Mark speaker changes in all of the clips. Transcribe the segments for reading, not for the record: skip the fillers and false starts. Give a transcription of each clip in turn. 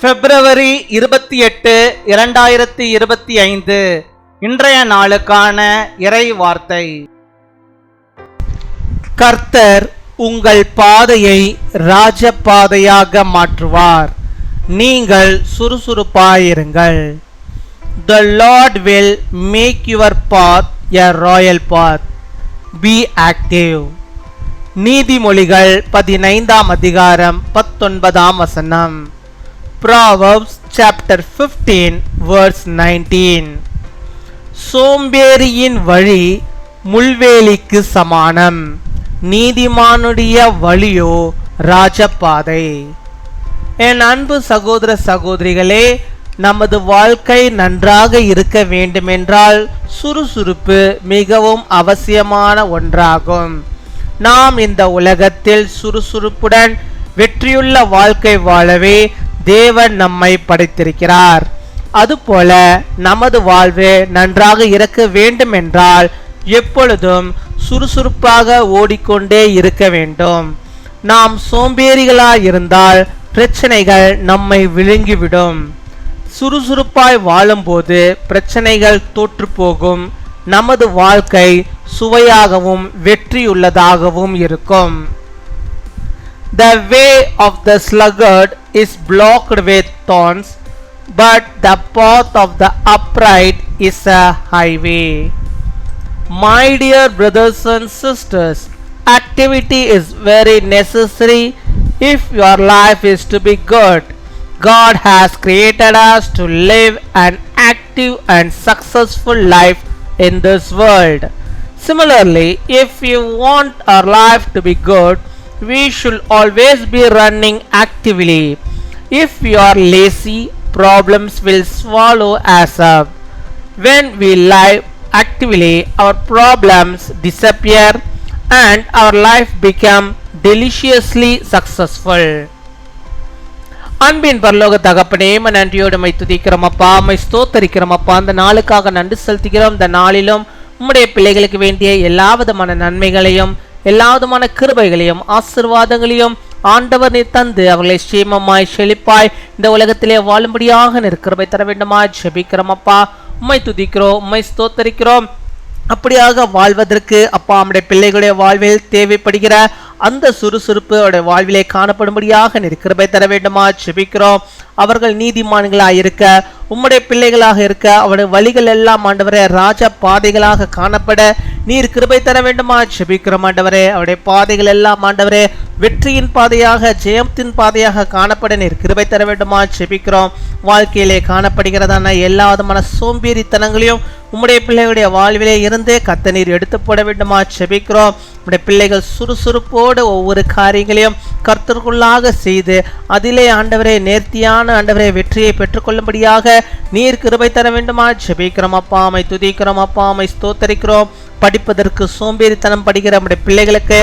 Speaker 1: பிப்ரவரி 28, 2025 இன்றைய நாளுக்கான இறை வார்த்தை. கர்த்தர் உங்கள் பாதையை ராஜபாதையாக மாற்றுவார். நீங்கள் சுறுசுறுப்பாயிருங்கள். The Lord will make your path a royal path. Be active. நீதிமொழிகள் 15ஆம் அதிகாரம் 19ஆம் வசனம். Proverbs chapter 15 verse 19. சோம்பேறியின் வழி முள்வேலிக்கு சமானம், நீதிமானுடைய வழியோ ராஜபாதை. என் அன்பு சகோதர சகோதரிகளே, நமது வாழ்க்கை நன்றாக இருக்க வேண்டுமென்றால் சுறுசுறுப்பு மிகவும் அவசியமான ஒன்றாகும். நாம் இந்த உலகத்தில் சுறுசுறுப்புடன் வெற்றியுள்ள வாழ்க்கை வாழவே தேவன் நம்மை படைத்திருக்கிறார். அதுபோல நமது வாழ்வு நன்றாக இருக்க வேண்டும் என்றால் எப்பொழுதும் சுறுசுறுப்பாக ஓடிக்கொண்டே இருக்க வேண்டும். நாம் சோம்பேறிகளாய் இருந்தால் பிரச்சனைகள் நம்மை விழுங்கிவிடும். சுறுசுறுப்பாய் வாழும்போது பிரச்சனைகள் தோற்று போகும். நமது வாழ்க்கை சுவையாகவும் வெற்றியுள்ளதாகவும் இருக்கும். The way of the sluggard is blocked with thorns, but the path of the upright is a highway. My dear brothers and sisters, activity is very necessary if your life is to be good. God has created us to live an active and successful life in this world. Similarly, if you want our life to be good, we should always be running actively. If we are lazy, problems will swallow us up. When we live actively, our problems disappear and our life become deliciously successful. அன்பின் பரலோக தகப்பனே, நன்றியோடு my துதிக்கிறோம் அப்பா, my ஸ்தோத்தரிக்கிறோம் அப்பா. அந்த நாளுக்காக நன்றி செலுத்துகிறோம். இந்த நாளிலும் உம்முடைய பிள்ளைகளுக்கு வேண்டிய எல்லா விதமான நன்மைகளையும் எல்லா விதமான கிருபைகளையும் ஆசீர்வாதங்களையும் ஆண்டவர் நீர் தந்து அவர்களை சேமமாய் செழிப்பாய் இந்த உலகத்திலே வாழும்படியாக கிருபை தர வேண்டுமா ஜெபிக்கிறோம் அப்பா. உம்மை துதிக்கிறோம், உம்மை ஸ்தோத்தரிக்கிறோம். அப்படியாக வாழ்வதற்கு அப்பா நம்முடைய பிள்ளைகளுடைய வாழ்வில் தேவைப்படுகிற அந்த சுறுசுறுப்பு அவருடைய வாழ்விலே காணப்படும்படியாக கிருபை தர வேண்டுமா ஜெபிக்கிறோம். அவர்கள் நீதிமான்களாக இருக்க, உம்முடைய பிள்ளைகளாக இருக்க, அவருடைய வழிகள் எல்லாம் ஆண்டவரே ராஜ பாதைகளாக காணப்பட நீர் கிருபை தர வேண்டுமா ஜெபிக்கிறோம் ஆண்டவரே. அவருடைய பாதைகள் எல்லாம் ஆண்டவரே வெற்றியின் பாதையாக, ஜெயத்தின் பாதையாக காணப்பட நீர் கிருபை தர வேண்டுமா ஜெபிக்கிறோம். வாழ்க்கையிலே காணப்படுகிறதான எல்லா விதமான சோம்பேறித்தனங்களையும் உம்முடைய பிள்ளைகளுடைய வாழ்விலே இருந்து கர்த்தர் நீர் எடுத்து போட வேண்டுமா ஜெபிக்கிறோம். உம்முடைய பிள்ளைகள் சுறுசுறுப்போடு ஒவ்வொரு காரியங்களையும் கர்த்தருக்குள்ளாக செய்து அதிலே ஆண்டவரே நேர்த்தியான ஆண்டவரே வெற்றியை பெற்றுக்கொள்ளும்படியாக நீர் கிருபை தர வேண்டுமா ஜெபிக்கிறோம் அப்பா. மை துதிக்கிறோம் அப்பா, மை ஸ்தோத்தரிக்கிறோம். படிப்பதற்கு சோம்பேறித்தனம் படுகிற நம்முடைய பிள்ளைகளுக்கு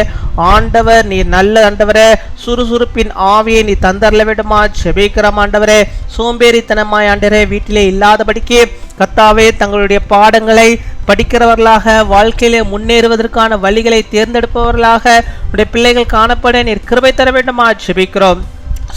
Speaker 1: ஆண்டவர் நீர் நல்ல ஆண்டவரே சுறுசுறுப்பின் ஆவியை நீ தந்தரல வேண்டுமா ஜெபிக்கிறோம் ஆண்டவரே. சோம்பேறித்தனமாய் ஆண்டவரே வீட்டிலே இல்லாதபடிக்கு கர்த்தாவே தங்களுடைய பாடங்களை படிக்கிறவர்களாக வாழ்க்கையிலே முன்னேறுவதற்கான வழிகளை தேர்ந்தெடுப்பவர்களாக உடைய பிள்ளைகள் காணப்பட நீர் கிருபை தர வேண்டுமா ஜெபிக்கிறோம்.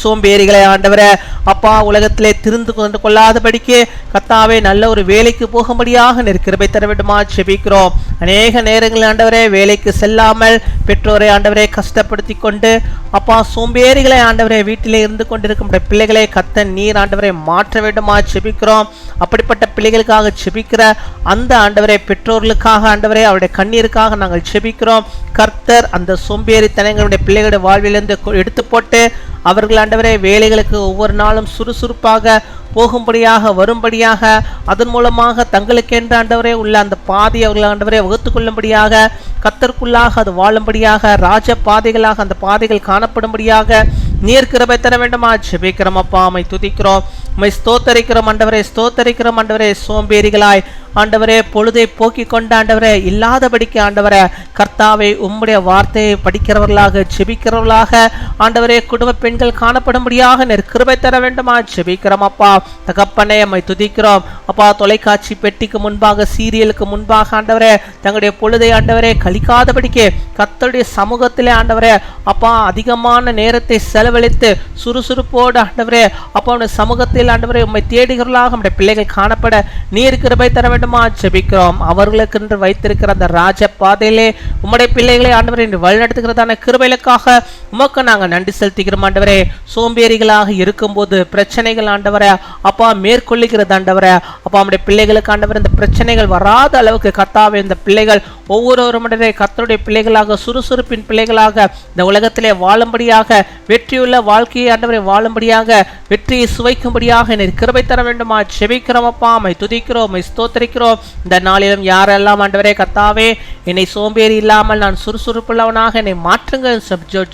Speaker 1: சோம்பேறிகளை ஆண்டவரே அப்பா உலகத்திலே திருந்து கொண்டு கொள்ளாதபடிக்கு கர்த்தாவே நல்ல ஒரு வேலைக்கு போகும்படியாக நீர் கிருபை தர வேண்டுமா ஜெபிக்கிறோம். அநேக நேரங்களில் ஆண்டவரே வேலைக்கு செல்லாமல் பெற்றோரை ஆண்டவரே கஷ்டப்படுத்தி கொண்டு அப்பா சோம்பேறிகளை ஆண்டவரே வீட்டிலே இருந்து கொண்டிருக்கும் பிள்ளைகளை கர்த்தர் நீர் ஆண்டவரை மாற்ற வேண்டுமா ஜெபிக்கிறோம். அப்படிப்பட்ட பிள்ளைகளுக்காக ஜெபிக்கிற அந்த ஆண்டவரை பெற்றோர்களுக்காக ஆண்டவரே அவருடைய கண்ணீருக்காக நாங்கள் ஜெபிக்கிறோம். கர்த்தர் அந்த சோம்பேறித்தனங்களுடைய பிள்ளைகளுடைய வாழ்விலிருந்து எடுத்து போட்டு அவர்கள் ஆண்டவரே வேலைகளுக்கு ஒவ்வொரு நாளும் சுறுசுறுப்பாக போகும்படியாக வரும்படியாக அதன் மூலமாக தங்களுக்கென்று ஆண்டவரே உள்ள அந்த பாதை அவர்கள் ஆண்டவரே வகுத்து கொள்ளும்படியாக கர்த்தருக்குள்ளாக அது வாழும்படியாக ராஜ பாதைகளாக அந்த பாதைகள் காணப்படும்படியாக நீர் கிருபை தர வேண்டுமா ஜெபிக்கிறோம் அப்பா. மை துதிக்கிறோம். உம்மை ஸ்தோத்தரிக்கிறோம் ஆண்டவரே, ஸ்தோத்தரிக்கிறோம் ஆண்டவரே. சோம்பேறிகளாய் ஆண்டவரே பொழுதை போக்கி கொண்ட ஆண்டவரே இல்லாதபடிக்கு ஆண்டவரே கர்த்தாவே உம்முடைய வார்த்தையை படிக்கிறவர்களாக ஜெபிக்கிறவர்களாக ஆண்டவரே குடும்ப பெண்கள் காணப்படும்படியாக கிருபை தர வேண்டுமா ஜெபிக்கிறோம் அப்பா. தகப்பனே உம்மை துதிக்கிறோம் அப்பா. தொலைக்காட்சி பெட்டிக்கு முன்பாக சீரியலுக்கு முன்பாக ஆண்டவரே தங்களுடைய பொழுதை ஆண்டவரே கழிக்காதபடிக்கு கர்த்தருடைய சமூகத்திலே ஆண்டவரே அப்பா அதிகமான நேரத்தை செலவழித்து சுறுசுறுப்போடு ஆண்டவரே அப்பா உடைய சமூகத்தில் ஆண்டவரே உம்மை தேடுகிறவர்களாக நம்முடைய பிள்ளைகள் காணப்பட நீர் கிருபை தர வேண்டுமா ஜெபிக்கிறோம். அவர்களுக்கு என்று வைத்திருக்கிற அந்த ராஜ பாதையிலே உம்முடைய பிள்ளைகளை ஆண்டவரே இன்று வழிநடத்துகிறதான கிருபைகளுக்காக உமக்கு நாங்கள் நன்றி செலுத்துகிறோம் ஆண்டவரே. சோம்பேறிகளாக இருக்கும்போது பிரச்சனைகள் ஆண்டவரே அப்பா மேற்கொள்ளுகிறது ஆண்டவரே அப்பா நம்முடைய பிள்ளைகளுக்கு ஆண்டவரே இந்த பிரச்சனைகள் வராத அளவுக்கு கர்த்தாவே இந்த பிள்ளைகள் ஒவ்வொருவரும் கர்த்தருடைய பிள்ளைகளாக சுறுசுறுப்பின் பிள்ளைகளாக இந்த உலகத்திலே வாழும்படியாக வெற்றியுள்ள வாழ்க்கையை ஆண்டவரை வாழும்படியாக வெற்றியை சுவைக்கும்படியாக என்னை கிருபை தர வேண்டுமா ஜெபிக்கிறோம் அப்பா. உம்மை துதிக்கிறோம், உம்மை ஸ்தோத்திரிக்கிறோம். இந்த நாளிலும் யாரெல்லாம் ஆண்டவரே கர்த்தாவே என்னை சோம்பேறி இல்லாமல் நான் சுறுசுறுப்புள்ளவனாக என்னை மாற்றுங்க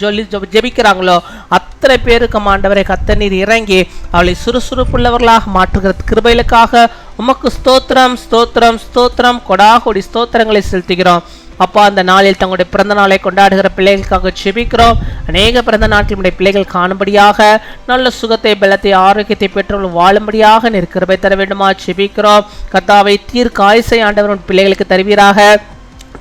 Speaker 1: சொல்லி ஜெபிக்கிறாங்களோ அத்தனை பேருக்கு ஆண்டவரே கர்த்தர் நீர் இறங்கி அவளை சுறுசுறுப்புள்ளவர்களாக மாற்றுகிற கிருபைகளுக்காக உமக்கு ஸ்தோத்திரம் ஸ்தோத்திரம் ஸ்தோத்திரம் கொடாகொடி ஸ்தோத்திரங்களை செலுத்துகிறோம் அப்பா. அந்த நாளில் தங்களுடைய பிறந்த நாளை கொண்டாடுகிற பிள்ளைகளுக்காக ஜெபிக்கிறோம். அநேக பிறந்த நாட்டில் நம்முடைய பிள்ளைகள் காணும்படியாக நல்ல சுகத்தை பலத்தை ஆரோக்கியத்தை பெற்றவர்கள் வாழும்படியாக நீர் கிருபை தர வேண்டுமா ஜெபிக்கிறோம். கர்த்தாவை தீர்க்க ஆயுசை ஆண்டவர் பிள்ளைகளுக்கு தருவீராக.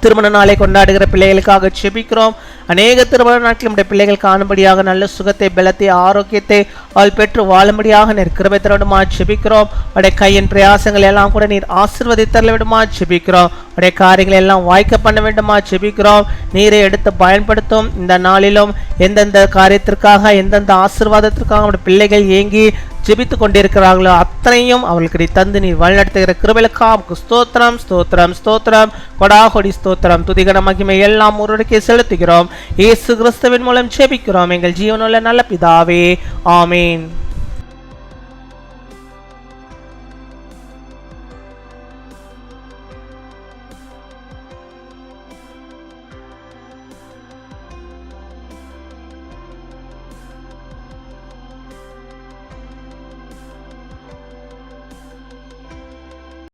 Speaker 1: திருமண நாளை கொண்டாடுகிற பிள்ளைகளுக்காக ஜெபிக்கிறோம். அநேக திருமண நாட்கள் நம்முடைய பிள்ளைகள் காணும்படியாக நல்ல சுகத்தை பலத்தை ஆரோக்கியத்தை அவள் பெற்று வாழும்படியாக நீர் கிருபை தர வேண்டுமா ஜெபிக்கிறோம். உடைய கையின் பிரயாசங்கள் எல்லாம் கூட நீர் ஆசீர்வதித்தர வேண்டுமா ஜெபிக்கிறோம். உடைய காரியங்களை எல்லாம் வாய்க்க பண்ண வேண்டுமா ஜெபிக்கிறோம். நீரை எடுத்து பயன்படுத்தும். இந்த நாளிலும் எந்தெந்த காரியத்திற்காக எந்தெந்த ஆசீர்வாதத்திற்காக நம்முடைய பிள்ளைகள் ஏங்கி ஜெபித்து கொண்டிருக்கிறார்களோ அத்தனையும் அவர்களுக்கு தந்து நீ வழிநடத்துகிற கிருபைகளுக்காக ஸ்தோத்திரம் ஸ்தோத்திரம் ஸ்தோத்திரம் கொடாகொடி ஸ்தோத்திரம் துதிகன மகிமை எல்லாம் ஒருவருக்கே செலுத்துகிறோம். இயேசு கிறிஸ்துவின் மூலம் ஜெபிக்கிறோம் எங்கள் ஜீவனுள்ள நல்ல பிதாவே, ஆமீன்.